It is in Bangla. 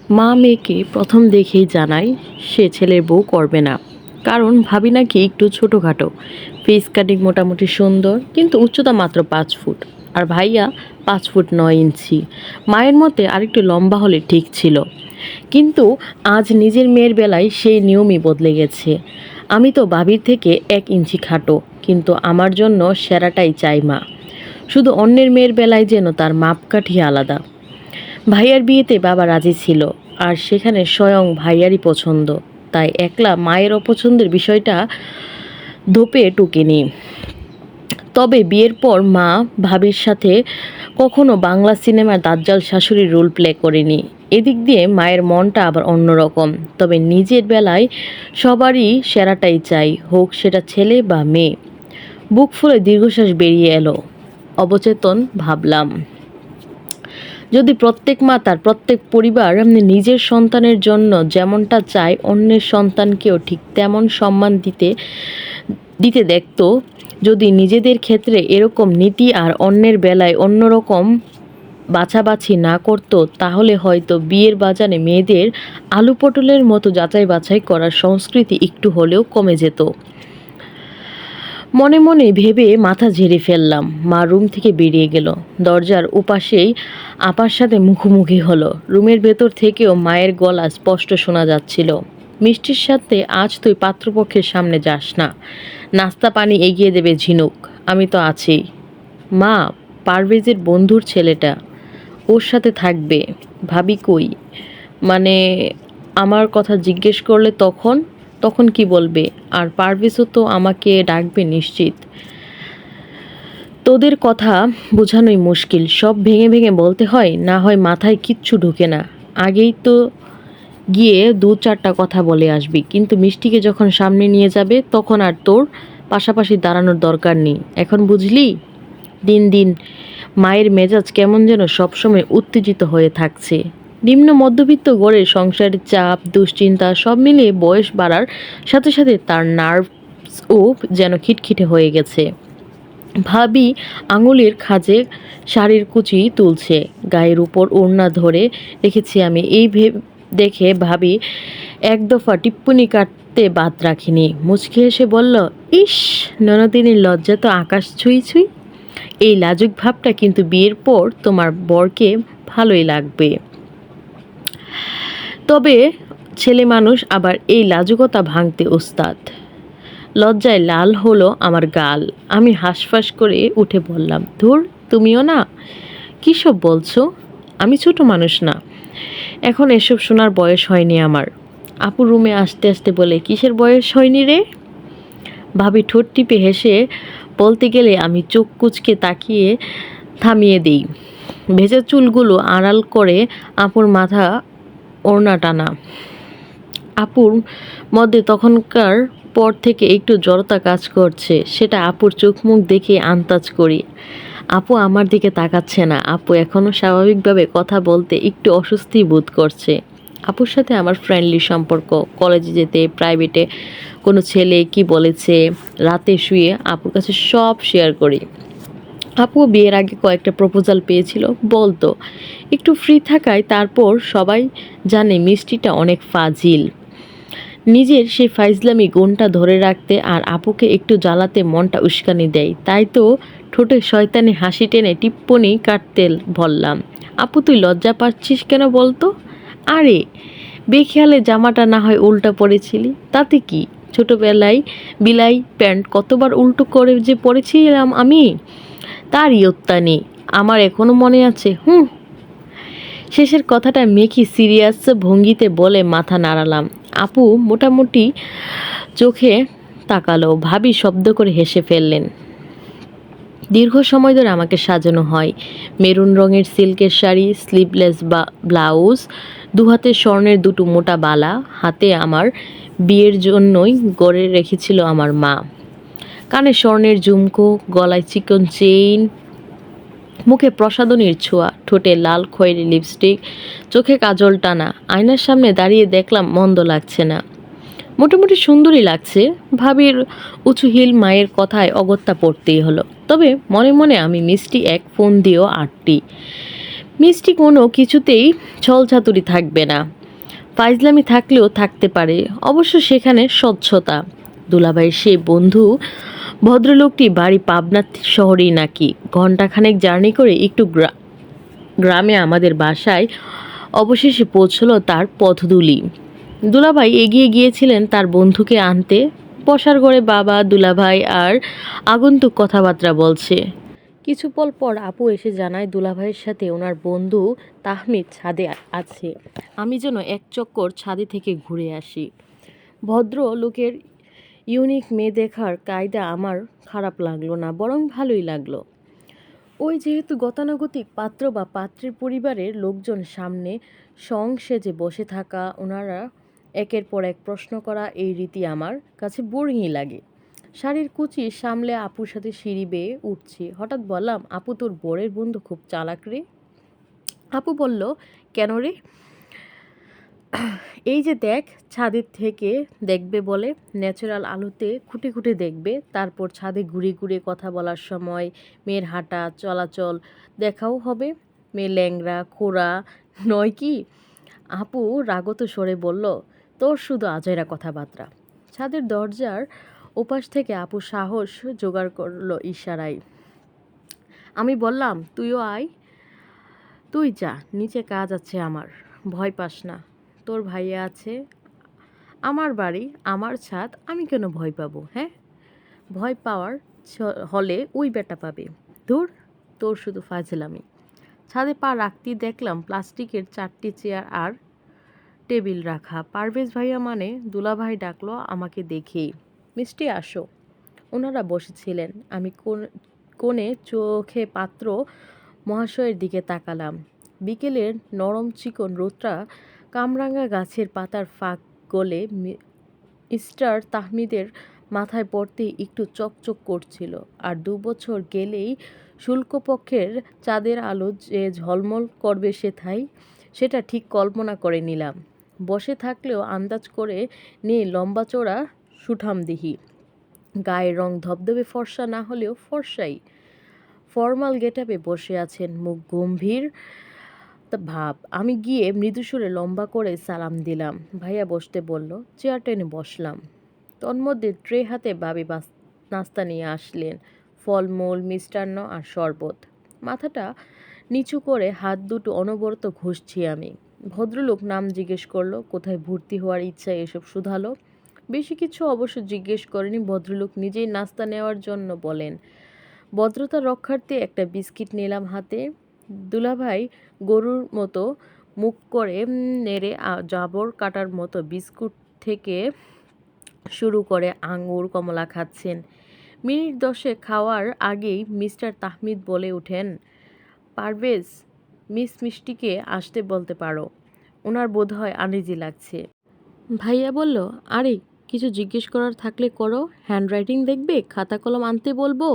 মা মেয়েকে প্রথম দেখেই জানায় সে ছেলের বউ করবে না। কারণ ভাবি নাকি একটু ছোটোখাটো, ফেস কাটিং মোটামুটি সুন্দর, কিন্তু উচ্চতা মাত্র 5 ফুট, আর ভাইয়া 5 ফুট 9 ইঞ্চি। মায়ের মতে আরেকটু লম্বা হলে ঠিক ছিল, কিন্তু আজ নিজের মেয়ের বেলায় সেই নিয়মই বদলে গেছে। আমি তো ভাবির থেকে 1 ইঞ্চি খাটো, কিন্তু আমার জন্য সেরাটাই চাই মা। শুধু অন্যের মেয়ের বেলায় যেন তার মাপকাঠি আলাদা। ভাইয়ার বিয়েতে বাবা রাজি ছিল, আর সেখানে স্বয়ং ভাইয়ারই পছন্দ। তাই একলা মায়ের অপছন্দের বিষয়টা ধোপে টুকেনি। তবে বিয়ের পর মা ভাবির সাথে কখনো বাংলা সিনেমার দাজ্জাল শাশুড়ির রোল প্লে করেনি। এদিক দিয়ে মায়ের মনটা আবার অন্যরকম। তবে নিজের বেলায় সবারই সেরাটাই চাই, হোক সেটা ছেলে বা মেয়ে। বুক ফুলে দীর্ঘশ্বাস বেরিয়ে এলো। অবচেতন ভাবলাম, যদি প্রত্যেক মা তার প্রত্যেক পরিবার নিজের সন্তানের জন্য যেমনটা চায়, অন্যের সন্তানকেও ঠিক তেমন সম্মান দিতে দিতে দেখতো, যদি নিজেদের ক্ষেত্রে এরকম নীতি আর অন্যের বেলায় অন্যরকম বাছাবাছি না করত, তাহলে হয়তো বিয়ের বাজারে মেয়েদের আলু পটলের মতো যাচাই বাছাই করার সংস্কৃতি একটু হলেও কমে যেত। মনে মনে ভেবে মাথা ঝেড়ে ফেললাম। মা রুম থেকে বেরিয়ে গেল। দরজার ওপাশেই আপার সাথে মুখোমুখি হলো। রুমের ভেতর থেকেও মায়ের গলা স্পষ্ট শোনা যাচ্ছিল, মিষ্টির সাথে আজ তুই পাত্রপক্ষের সামনে যাস না, নাস্তা পানি এগিয়ে দেবে ঝিনুক, আমি তো আছি। মা, পারভেজের বন্ধুর ছেলেটা, ওর সাথে থাকবে। ভাবি কই? মানে, আমার কথা জিজ্ঞেস করলে তখন তখন কি বলবে? আর পারভেজও তো আমাকে ডাকবে নিশ্চিত। তোদের কথা বোঝানোই মুশকিল, সব ভেঙে ভেঙে বলতে হয়, না হয় মাথায় কিচ্ছু ঢোকে না। আগেই তো গিয়ে 2-4টা কথা বলে আসবি, কিন্তু মিষ্টিকে যখন সামনে নিয়ে যাবে তখন আর তোর পাশাপাশি দাঁড়ানোর দরকার নেই। এখন বুঝলি? দিন দিন মায়ের মেজাজ কেমন যেন সবসময় উত্তেজিত হয়ে থাকছে। নিম্ন মধ্যবিত্ত গড়ের সংসারের চাপ, দুশ্চিন্তা সব মিলিয়ে বয়স বাড়ার সাথে সাথে তার নার্ভসও যেন খিটখিটে হয়ে গেছে। ভাবি আঙুলের খাঁজে শাড়ির কুচি তুলছে, গায়ের উপর ওড়না ধরে রেখেছি আমি। দেখে ভাবি এক দফা টিপ্পনি কাটতে বাদ রাখিনি। মুচকি হেসে বলল, ইস, ননদিনীর লজ্জা তো আকাশ ছুঁই ছুঁই। এই লাজুক ভাবটা কিন্তু বিয়ের পর তোমার বরকে ভালোই লাগবে। তবে ছেলে মানুষ আবার এই লাজুকতা ভাঙতে ওস্তাদ। লজ্জায় লাল হলো আমার গাল। আমি হাঁসফাঁস করে উঠে বললাম, ধুর, তুমিও না, কী সব বলছো? আমি ছোট মানুষ না, এখন এসব শোনার বয়স হয়নি আমার। আপু রুমে আসতে আসতে বলে, কিসের বয়স হয়নি রে? ভাবি ঠোঁট টিপে হেসে বলতে গেলে আমি চোখ কুঁচকে তাকিয়ে থামিয়ে দিই। ভেজা চুলগুলো আড়াল করে আপুর মাথা ওড়না টানা। আপুর মধ্যে তখনকার পর থেকে একটু জড়তা কাজ করছে, সেটা আপুর চোখ মুখ দেখে আন্দাজ করি। আপু আমার দিকে তাকাচ্ছে না। আপু এখনও স্বাভাবিকভাবে কথা বলতে একটু অস্বস্তি বোধ করছে। আপুর সাথে আমার ফ্রেন্ডলি সম্পর্ক। কলেজে যেতে প্রাইভেটে কোনো ছেলে কি বলেছে, রাতে শুয়ে আপুর কাছে সব শেয়ার করি। আপু বিয়ের আগে কয়েকটা প্রপোজাল পেয়েছিল, বলতো একটু ফ্রি থাকায়। তারপর সবাই জানে মিষ্টিটা অনেক ফাজিল। নিজের সেই ফাইজলামি গুণটা ধরে রাখতে আর আপুকে একটু জ্বালাতে মনটা উস্কানি দেয়। তাই তো ঠোঁটে শয়তানি হাসি টেনে টিপ্পনি কাটতে বললাম, আপু তুই লজ্জা পাচ্ছিস কেন বলতো? আরে, বেখেয়ালে জামাটা না হয় উল্টা পড়েছিলি, তাতে কি? ছোটবেলায় বিলাই প্যান্ট কতবার উল্টো করে যে পড়েছিলাম আমি, তার ইয়ত্তা নেই আমার, এখনো মনে আছে। শেষের কথাটা মেকি সিরিয়াস ভঙ্গিতে বলে মাথা নাড়ালাম। আপু মোটামুটি চোখে তাকালো। ভাবি শব্দ করে হেসে ফেললেন। দীর্ঘ সময় ধরে আমাকে সাজানো হয়। মেরুন রঙের সিল্কের শাড়ি, স্লিভলেস ব্লাউজ, দুহাতে স্বর্ণের দুটো মোটা বালা, হাতে আমার বিয়ের জন্যই গড়ে রেখেছিল আমার মা। কানে স্বর্ণের ঝুমকো, গলায় চিকন চেইন, মুখে প্রসাধনীর ছোঁয়া, ঠোঁটে লাল খয়েরি লিপস্টিক, চোখে কাজল টানা। আয়নার সামনে দাঁড়িয়ে দেখলাম মন্দ লাগছে না, মোটামুটি সুন্দরই লাগছে। ভাবির উঁচু হিল মায়ের কথায় অগত্যা পড়তেই হলো। তবে মনে মনে আমি মিষ্টি এক ফোন দিয়েও আটটি। মিষ্টি কোনো কিছুতেই ছলচাতুরি থাকবে না, ফাইজলামি থাকলেও থাকতে পারে, অবশ্য সেখানে স্বচ্ছতা। দুলাভাইয়ের সেই বন্ধু ভদ্রলোকটি বাড়ি পাবনা শহরেই নাকি, ঘন্টাখানেক জার্নি করে একটু গ্রামে আমাদের বাসায় অবশেষে পৌঁছলো তার পথধূলি। দুলাভাই এগিয়ে গিয়েছিলেন তার বন্ধুকে আনতে। বসার ঘরে বাবা, দুলাভাই আর আগন্তুক কথাবার্তা বলছে। কিছু পল পর আপু এসে জানায় দুলাভাইয়ের সাথে ওনার বন্ধু তাহমিদ ছাদে আছে। আমি যেন এক চক্কর ছাদে থেকে ঘুরে আসি। ভদ্র লোকের ইউনিক মেয়ে দেখার কায়দা আমার খারাপ লাগলো না, বরং ভালোই লাগলো। ওই যেহেতু গতানুগতিক পাত্র বা পাত্রের পরিবারের লোকজন সামনে সেজে বসে থাকা, ওনারা একের পর এক প্রশ্ন করা, এই রীতি আমার কাছে বোরিংই লাগে। শাড়ির কুচি সামলে আপুর সাথে সিঁড়ি বেয়ে উঠছি, হঠাৎ বললাম, আপু তোর বরের বন্ধু খুব চালাক রে। আপু বলল, কেন রে? এই যে দেখ, ছাদের থেকে দেখবে বলে, ন্যাচারাল আলোতে খুঁটে খুঁটে দেখবে, তারপর ছাদে ঘুরে ঘুরে কথা বলার সময় মেয়ের হাঁটা চলাচল দেখাও হবে। মেয়ে ল্যাংড়া খোড়া নয় কি? আপু রাগত স্বরে বলল, তোর শুধু আজেরা কথাবার্তা। ছাদের দরজার ওপাশ থেকে আপু সাহস জোগাড় করলো ইশারায়। আমি বললাম, তুইও আয়। তুই যা, নিচে কাজ আছে আমার। ভয় পাস না, তোর ভাইয়া আছে। আমার বাড়ি, আমার ছাদ, আমি কেন ভয় পাবো? হ্যাঁ, ভয় পাওয়ার হলে ওই বেটা পাবে। ধুর, তোর শুধু ফাজলামি। ছাদে পা রাখতেই দেখলাম প্লাস্টিকের 4টি চেয়ার আর টেবিল রাখা। পারভেজ ভাইয়া মানে দুলাভাই ডাকলো আমাকে দেখেই। মিষ্টি আসো। ওনারা বসেছিলেন। আমি কোণে চোখে পাত্র মহাশয়ের দিকে তাকালাম। বিকেলের নরম চিকন রোদটা কামরাঙা গাছের পাতার ফাঁক গলে মিস্টার তাহমিদের মাথায় পড়তেই একটু চকচক করছিল। আর 2 বছর গেলেই শুল্কপক্ষের চাঁদের আলো যে ঝলমল করবে সেটা ঠিক কল্পনা করে নিলাম। বসে থাকলেও আন্দাজ করে নিয়ে লম্বা চওড়া সুঠামদেহী, গায়ের রং ধবধবে ফর্সা না হলেও ফর্সাই। ফর্মাল গেটআপে বসে আছেন, মুখ গম্ভীর ভাব। আমি গিয়ে মৃদুসুরে লম্বা করে সালাম দিলাম। ভাইয়া বসতে বলল, চেয়ার টেনে বসলাম। তন্মধ্যে ট্রে হাতে ভাবি নাস্তা নিয়ে আসলেন, ফলমূল, মিষ্টান্ন আর শরবত। মাথাটা নিচু করে হাত দুটো অনবরত ঘষছি আমি। ভদ্রলোক নাম জিজ্ঞেস করলো, কোথায় ভর্তি হওয়ার ইচ্ছা এসব শুধালো। বেশি কিছু অবশ্য জিজ্ঞেস করেনি, ভদ্রলোক নিজেই নাস্তা নেওয়ার জন্য বলেন। ভদ্রতা রক্ষার্থে একটা বিস্কিট নিলাম হাতে। দুলাভাই গরুর মতো মুখ করে নেড়ে জাবর কাটার মতো বিস্কুট থেকে শুরু করে আঙুর কমলা খাচ্ছেন। মিনিট 10 খাওয়ার আগেই মিস্টার তাহমিদ বলে ওঠেন, পারভেজ, মিস মিষ্টিকে আসতে বলতে পারো, ওনার বোধহয় আনইজি লাগছে। ভাইয়া বলল, আরে কিছু জিজ্ঞেস করার থাকলে করো, হ্যান্ডরাইটিং দেখবে, খাতা কলম আনতে বলবো?